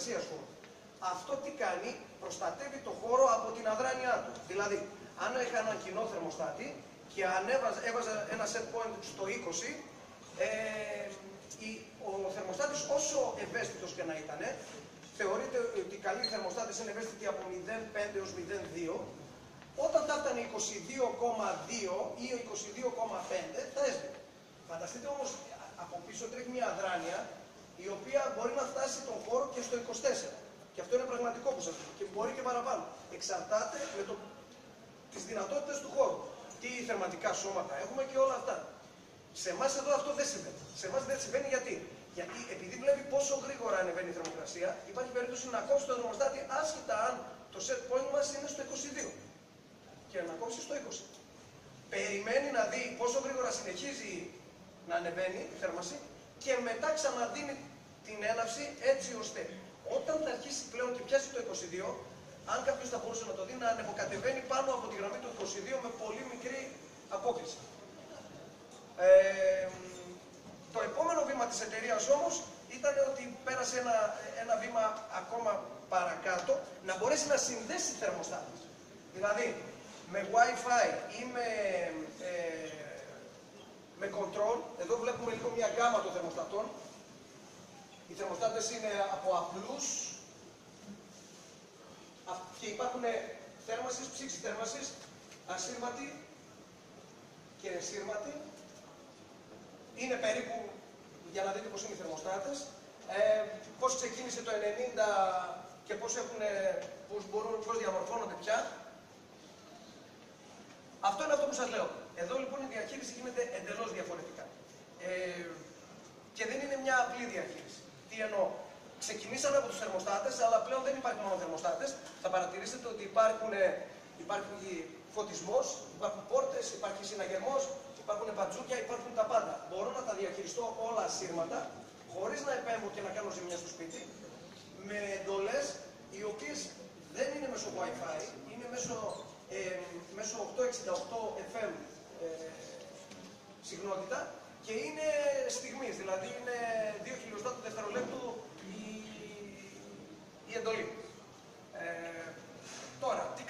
θερμοκρασίας χώρου. Αυτό τι κάνει, προστατεύει το χώρο από την αδράνειά του. Δηλαδή, αν είχα έναν κοινό θερμοστάτη και έβαζα ένα set point στο 20, ο θερμοστάτης όσο ευαίσθητος και να ήταν, θεωρείται ότι οι καλοί θερμοστάτες είναι ευαίσθητοι από 0,5 έως 0,2, όταν θα φτάνει 22,2 ή 22,5 θα έσβηνε. Φανταστείτε όμως, από πίσω τρέχει μια αδράνεια η οποία μπορεί να φτάσει τον χώρο και στο 24. Και αυτό είναι πραγματικό που σας λέω. Και μπορεί και παραπάνω. Εξαρτάται με τις δυνατότητες του χώρου. Τι θερματικά σώματα έχουμε και όλα αυτά. Σε εμάς εδώ αυτό δεν συμβαίνει. Σε εμάς δεν συμβαίνει γιατί. Γιατί επειδή βλέπει πόσο γρήγορα ανεβαίνει η θερμοκρασία, υπάρχει περίπτωση να κόψει το θερμοστάτη άσχετα αν το set point μας είναι στο 22. Και να κόψει στο 20. Περιμένει να δει πόσο γρήγορα συνεχίζει να ανεβαίνει η θέρμανση και μετά ξαναδίνει την έναυση έτσι ώστε όταν θα αρχίσει πλέον και πιάσει το 22, αν κάποιος θα μπορούσε να το δει, να ανεβοκατεβαίνει πάνω από τη γραμμή του 22 με πολύ μικρή απόκληση. Το επόμενο βήμα της εταιρείας όμως ήταν ότι πέρασε ένα βήμα ακόμα παρακάτω, να μπορέσει να συνδέσει θερμοστάτες. Δηλαδή, με Wi-Fi ή με control, εδώ βλέπουμε λίγο μια γκάμα των θερμοστατών. Οι θερμοστάτες είναι από απλούς και υπάρχουν θέρμανσης, ψήξη θέρμανσης, ασύρματη και ενσύρματη. Είναι περίπου, για να δείτε πώς είναι οι θερμοστάτες, πώς ξεκίνησε το 90 και πώς διαμορφώνονται πια. Αυτό είναι αυτό που σας λέω. Εδώ λοιπόν η διαχείριση γίνεται εντελώς διαφορετικά. Και δεν είναι μια απλή διαχείριση. Τι εννοώ. Ξεκινήσαμε από τους θερμοστάτες, αλλά πλέον δεν υπάρχουν μόνο θερμοστάτες. Θα παρατηρήσετε ότι υπάρχει φωτισμός, υπάρχουν πόρτες, υπάρχει συναγερμός, υπάρχουν μπατζούκια, υπάρχουν τα πάντα. Μπορώ να τα διαχειριστώ όλα ασύρματα, χωρίς να επέμβω και να κάνω ζημιά στο σπίτι, με εντολές οι οποίες δεν είναι μέσω Wi-Fi, είναι μέσω 868 FM συχνότητα και είναι στιγμής, δηλαδή είναι 2 χιλιοστά του δευτερολέπτου η εντολή. Τώρα, τι